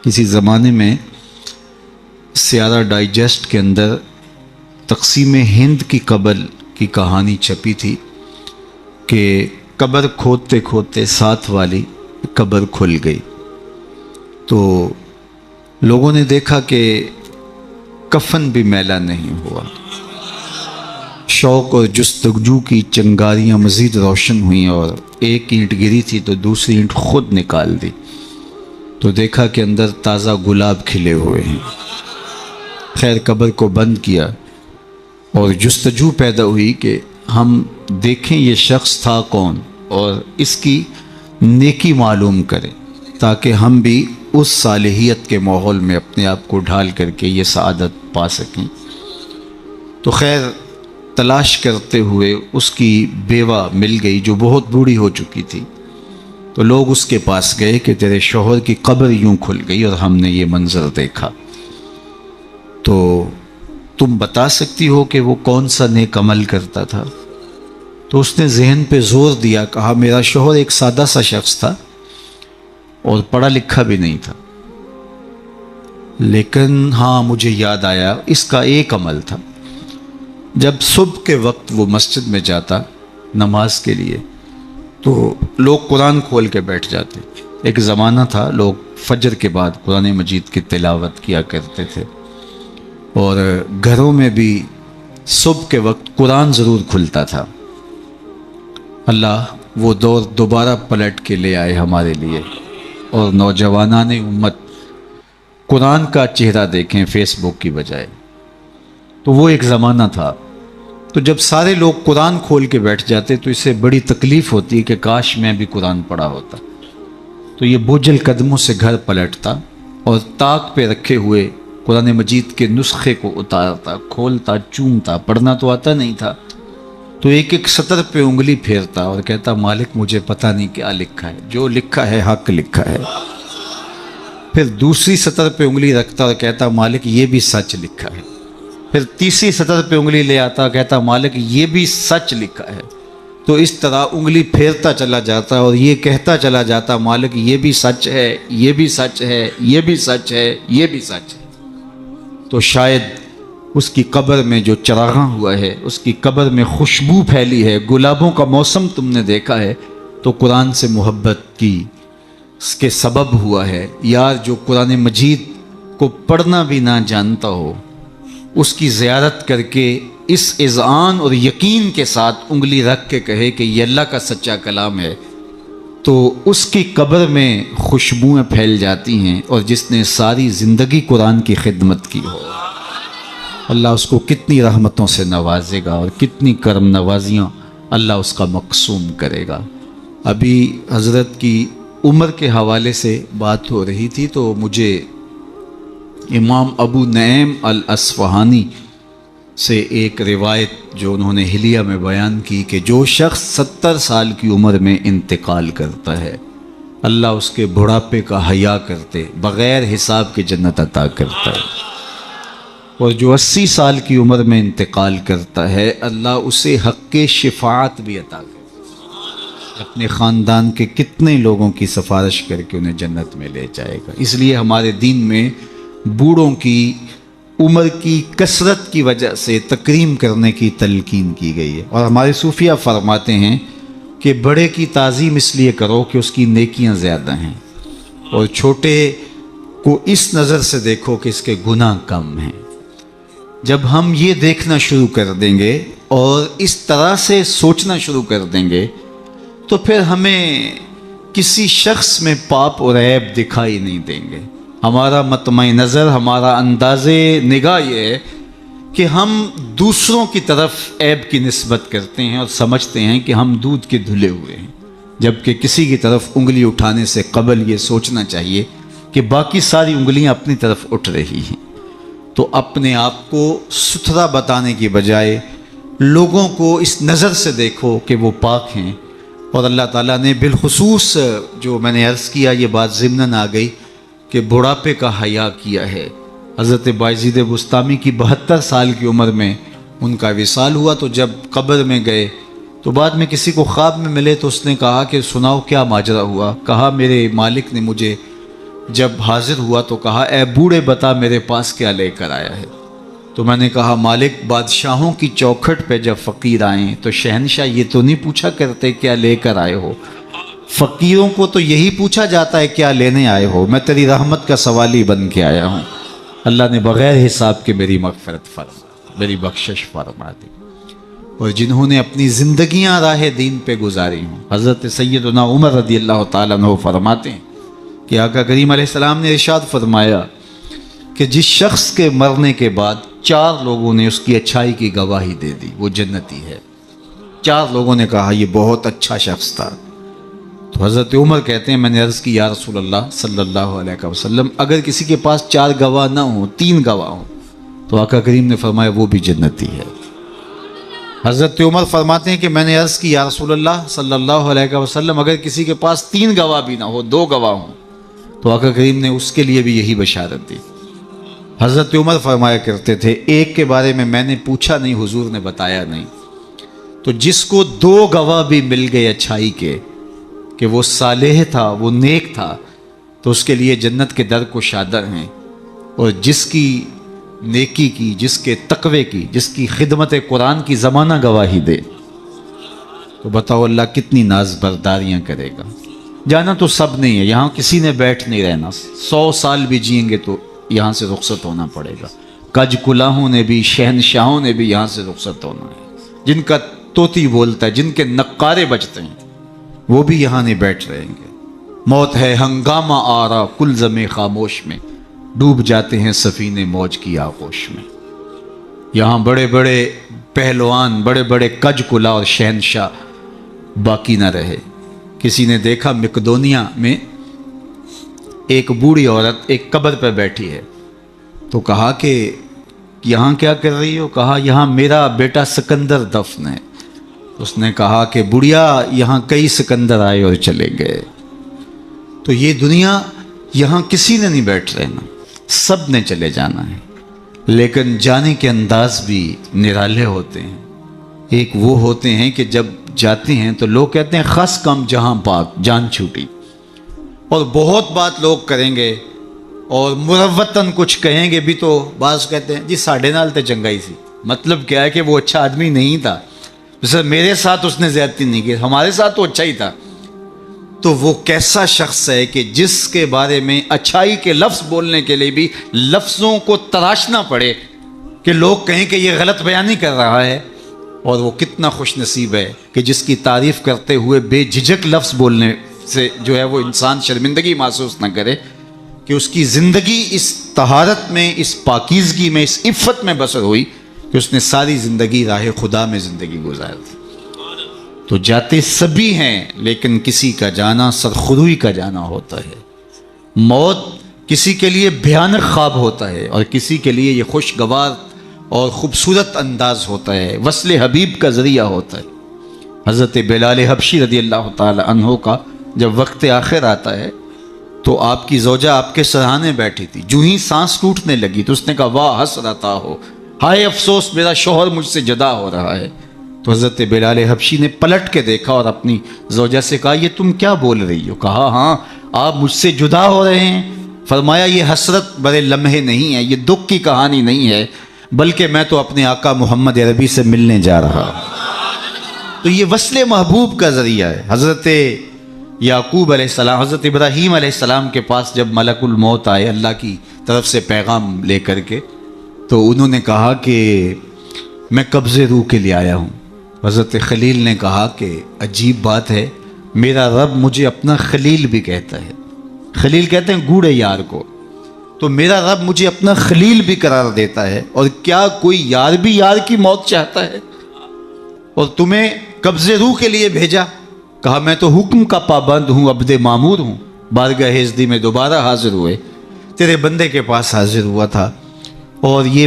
کسی زمانے میں سیارہ ڈائجسٹ کے اندر تقسیم ہند کی قبر کی کہانی چھپی تھی کہ قبر کھودتے کھودتے ساتھ والی قبر کھل گئی، تو لوگوں نے دیکھا کہ کفن بھی میلا نہیں ہوا۔ شوق اور جستجو کی چنگاریاں مزید روشن ہوئیں اور ایک اینٹ گری تھی تو دوسری اینٹ خود نکال دی، تو دیکھا کہ اندر تازہ گلاب کھلے ہوئے ہیں۔ خیر قبر کو بند کیا اور جستجو پیدا ہوئی کہ ہم دیکھیں یہ شخص تھا کون اور اس کی نیکی معلوم کریں تاکہ ہم بھی اس صالحیت کے ماحول میں اپنے آپ کو ڈھال کر کے یہ سعادت پا سکیں۔ تو خیر تلاش کرتے ہوئے اس کی بیوہ مل گئی جو بہت بوڑھی ہو چکی تھی، تو لوگ اس کے پاس گئے کہ تیرے شوہر کی قبر یوں کھل گئی اور ہم نے یہ منظر دیکھا، تو تم بتا سکتی ہو کہ وہ کون سا نیک عمل کرتا تھا؟ تو اس نے ذہن پہ زور دیا، کہا میرا شوہر ایک سادہ سا شخص تھا اور پڑھا لکھا بھی نہیں تھا، لیکن ہاں مجھے یاد آیا اس کا ایک عمل تھا، جب صبح کے وقت وہ مسجد میں جاتا نماز کے لیے تو لوگ قرآن کھول کے بیٹھ جاتے۔ ایک زمانہ تھا لوگ فجر کے بعد قرآن مجید کی تلاوت کیا کرتے تھے، اور گھروں میں بھی صبح کے وقت قرآن ضرور کھلتا تھا۔ اللہ وہ دور دوبارہ پلٹ کے لے آئے ہمارے لیے، اور نوجوانان امت قرآن کا چہرہ دیکھیں فیس بک کی بجائے۔ تو وہ ایک زمانہ تھا، تو جب سارے لوگ قرآن کھول کے بیٹھ جاتے تو اسے بڑی تکلیف ہوتی کہ کاش میں بھی قرآن پڑھا ہوتا، تو یہ بوجھل قدموں سے گھر پلٹتا اور طاق پہ رکھے ہوئے قرآن مجید کے نسخے کو اتارتا، کھولتا، چومتا، پڑھنا تو آتا نہیں تھا، تو ایک ایک سطر پہ انگلی پھیرتا اور کہتا مالک مجھے پتہ نہیں کیا لکھا ہے، جو لکھا ہے حق لکھا ہے۔ پھر دوسری سطر پہ انگلی رکھتا اور کہتا مالک یہ بھی سچ لکھا ہے۔ پھر تیسری سطر پہ انگلی لے آتا، کہتا مالک یہ بھی سچ لکھا ہے۔ تو اس طرح انگلی پھیرتا چلا جاتا اور یہ کہتا چلا جاتا مالک یہ بھی سچ ہے، یہ بھی سچ ہے، یہ بھی سچ ہے، یہ بھی سچ ہے۔ تو شاید اس کی قبر میں جو چراغاں ہوا ہے، اس کی قبر میں خوشبو پھیلی ہے، گلابوں کا موسم تم نے دیکھا ہے، تو قرآن سے محبت کی اس کے سبب ہوا ہے۔ یار جو قرآن مجید کو پڑھنا بھی نہ جانتا ہو، اس کی زیارت کر کے اس اذعان اور یقین کے ساتھ انگلی رکھ کے کہے کہ یہ اللہ کا سچا کلام ہے، تو اس کی قبر میں خوشبوئیں پھیل جاتی ہیں، اور جس نے ساری زندگی قرآن کی خدمت کی ہو اللہ اس کو کتنی رحمتوں سے نوازے گا اور کتنی کرم نوازیاں اللہ اس کا مقسوم کرے گا۔ ابھی حضرت کی عمر کے حوالے سے بات ہو رہی تھی، تو مجھے امام ابو نعیم الاصفہانی سے ایک روایت جو انہوں نے حلیہ میں بیان کی کہ جو شخص 70 سال کی عمر میں انتقال کرتا ہے، اللہ اس کے بڑھاپے کا حیا کرتے بغیر حساب کے جنت عطا کرتا ہے، اور جو 80 سال کی عمر میں انتقال کرتا ہے اللہ اسے حق شفاعت بھی عطا کرتا ہے، اپنے خاندان کے کتنے لوگوں کی سفارش کر کے انہیں جنت میں لے جائے گا۔ اس لیے ہمارے دین میں بوڑھوں کی عمر کی کثرت کی وجہ سے تکریم کرنے کی تلقین کی گئی ہے، اور ہمارے صوفیہ فرماتے ہیں کہ بڑے کی تعظیم اس لیے کرو کہ اس کی نیکیاں زیادہ ہیں، اور چھوٹے کو اس نظر سے دیکھو کہ اس کے گناہ کم ہیں۔ جب ہم یہ دیکھنا شروع کر دیں گے اور اس طرح سے سوچنا شروع کر دیں گے تو پھر ہمیں کسی شخص میں پاپ اور عیب دکھائی نہیں دیں گے۔ ہمارا مطمع نظر، ہمارا انداز نگاہ یہ ہے کہ ہم دوسروں کی طرف عیب کی نسبت کرتے ہیں اور سمجھتے ہیں کہ ہم دودھ کے دھلے ہوئے ہیں، جبکہ کسی کی طرف انگلی اٹھانے سے قبل یہ سوچنا چاہیے کہ باقی ساری انگلیاں اپنی طرف اٹھ رہی ہیں۔ تو اپنے آپ کو ستھرا بتانے کی بجائے لوگوں کو اس نظر سے دیکھو کہ وہ پاک ہیں، اور اللہ تعالیٰ نے بالخصوص جو میں نے عرض کیا یہ بات ضمناً آ گئی کہ بڑھاپے کا حیا کیا ہے۔ حضرت بایزید بسطامی کی 72 سال کی عمر میں ان کا وصال ہوا، تو جب قبر میں گئے تو بعد میں کسی کو خواب میں ملے تو اس نے کہا کہ سناؤ کیا ماجرا ہوا؟ کہا میرے مالک نے مجھے جب حاضر ہوا تو کہا اے بوڑھے بتا میرے پاس کیا لے کر آیا ہے؟ تو میں نے کہا مالک بادشاہوں کی چوکھٹ پہ جب فقیر آئیں تو شہنشاہ یہ تو نہیں پوچھا کرتے کیا لے کر آئے ہو، فقیروں کو تو یہی پوچھا جاتا ہے کیا لینے آئے ہو، میں تیری رحمت کا سوالی بن کے آیا ہوں۔ اللہ نے بغیر حساب کے میری مغفرت فرما، میری بخشش فرما دی۔ اور جنہوں نے اپنی زندگیاں راہ دین پہ گزاری ہوں، حضرت سیدنا عمر رضی اللہ تعالیٰ عنہ فرماتے ہیں کہ آقا کریم علیہ السلام نے ارشاد فرمایا کہ جس شخص کے مرنے کے بعد 4 لوگوں نے اس کی اچھائی کی گواہی دے دی وہ جنتی ہے۔ 4 لوگوں نے کہا یہ بہت اچھا شخص تھا۔ تو حضرت عمر کہتے ہیں میں نے عرض کی یا رسول اللہ صلی اللہ علیہ وسلم اگر کسی کے پاس 4 گواہ نہ ہوں 3 گواہ ہوں تو آقا کریم نے فرمایا وہ بھی جنتی ہے۔ حضرت عمر فرماتے ہیں کہ میں نے عرض کی یا رسول اللہ صلی اللہ علیہ وسلم اگر کسی کے پاس 3 گواہ بھی نہ ہو 2 گواہ ہوں تو آقا کریم نے اس کے لیے بھی یہی بشارت دی۔ حضرت عمر فرمایا کرتے تھے ایک کے بارے میں نے پوچھا نہیں حضور نے بتایا نہیں، تو جس کو 2 گواہ بھی مل گئے اچھائی کے کہ وہ صالح تھا وہ نیک تھا تو اس کے لیے جنت کے در کشادہ ہیں، اور جس کی نیکی کی، جس کے تقوی کی، جس کی خدمت قرآن کی زمانہ گواہی دے تو بتاؤ اللہ کتنی ناز برداریاں کرے گا۔ جانا تو سب نہیں ہے، یہاں کسی نے بیٹھ نہیں رہنا، 100 سال بھی جئیں گے تو یہاں سے رخصت ہونا پڑے گا۔ کج کلاہوں نے بھی شہنشاہوں نے بھی یہاں سے رخصت ہونا ہے، جن کا طوطی بولتا ہے، جن کے نقارے بجتے ہیں وہ بھی یہاں نہیں بیٹھ رہیں گے۔ موت ہے ہنگامہ آرا کل زمیں خاموش میں، ڈوب جاتے ہیں سفینے موج کی آغوش میں۔ یہاں بڑے بڑے پہلوان، بڑے بڑے کج کلا اور شہنشاہ باقی نہ رہے۔ کسی نے دیکھا مقدونیہ میں ایک بوڑھی عورت ایک قبر پہ بیٹھی ہے تو کہا کہ یہاں کیا کر رہی ہو؟ کہا یہاں میرا بیٹا سکندر دفن ہے۔ اس نے کہا کہ بڑھیا یہاں کئی سکندر آئے اور چلے گئے، تو یہ دنیا یہاں کسی نے نہیں بیٹھ رہنا، سب نے چلے جانا ہے، لیکن جانے کے انداز بھی نرالے ہوتے ہیں۔ ایک وہ ہوتے ہیں کہ جب جاتے ہیں تو لوگ کہتے ہیں خس کم جہاں پاک جان چھوٹی، اور بہت بات لوگ کریں گے اور مروتاً کچھ کہیں گے بھی تو بعض کہتے ہیں جی ساڑھے نال تے چنگائی سی، مطلب کیا ہے کہ وہ اچھا آدمی نہیں تھا، جیسے میرے ساتھ اس نے زیادتی نہیں کی، ہمارے ساتھ تو اچھا ہی تھا۔ تو وہ کیسا شخص ہے کہ جس کے بارے میں اچھائی کے لفظ بولنے کے لیے بھی لفظوں کو تراشنا پڑے کہ لوگ کہیں کہ یہ غلط بیانی کر رہا ہے، اور وہ کتنا خوش نصیب ہے کہ جس کی تعریف کرتے ہوئے بے جھجک لفظ بولنے سے جو ہے وہ انسان شرمندگی محسوس نہ کرے کہ اس کی زندگی اس طہارت میں، اس پاکیزگی میں، اس عفت میں بسر ہوئی کہ اس نے ساری زندگی راہ خدا میں زندگی گزار دی۔ تو جاتے سبھی ہیں لیکن کسی کا جانا سرخروئی کا جانا ہوتا ہے۔ موت کسی کے لیے بھیانک خواب ہوتا ہے اور کسی کے لیے یہ خوشگوار اور خوبصورت انداز ہوتا ہے، وصل حبیب کا ذریعہ ہوتا ہے۔ حضرت بلال حبشی رضی اللہ تعالی عنہ کا جب وقت آخر آتا ہے تو آپ کی زوجہ آپ کے سرہانے بیٹھی تھی، جو ہی سانس ٹوٹنے لگی تو اس نے کہا واہ حسرتا ہو، ہائے افسوس میرا شوہر مجھ سے جدا ہو رہا ہے۔ تو حضرت بلال حبشی نے پلٹ کے دیکھا اور اپنی زوجہ سے کہا یہ تم کیا بول رہی ہو؟ کہا ہاں آپ مجھ سے جدا ہو رہے ہیں۔ فرمایا یہ حسرت برے لمحے نہیں ہے، یہ دکھ کی کہانی نہیں ہے، بلکہ میں تو اپنے آقا محمد عربی سے ملنے جا رہا ہوں۔ تو یہ وصل محبوب کا ذریعہ ہے۔ حضرت یعقوب علیہ السلام، حضرت ابراہیم علیہ السلام کے پاس جب ملک الموت آئے اللہ کی طرف سے پیغام لے کر کے، تو انہوں نے کہا کہ میں قبض روح کے لیے آیا ہوں۔ حضرت خلیل نے کہا کہ عجیب بات ہے، میرا رب مجھے اپنا خلیل بھی کہتا ہے۔ خلیل کہتے ہیں گوڑے یار کو، تو میرا رب مجھے اپنا خلیل بھی قرار دیتا ہے، اور کیا کوئی یار بھی یار کی موت چاہتا ہے؟ اور تمہیں قبض روح کے لیے بھیجا۔ کہا میں تو حکم کا پابند ہوں، عبد معمور ہوں، بارگاہ ہزدی میں دوبارہ حاضر ہوئے، تیرے بندے کے پاس حاضر ہوا تھا، اور یہ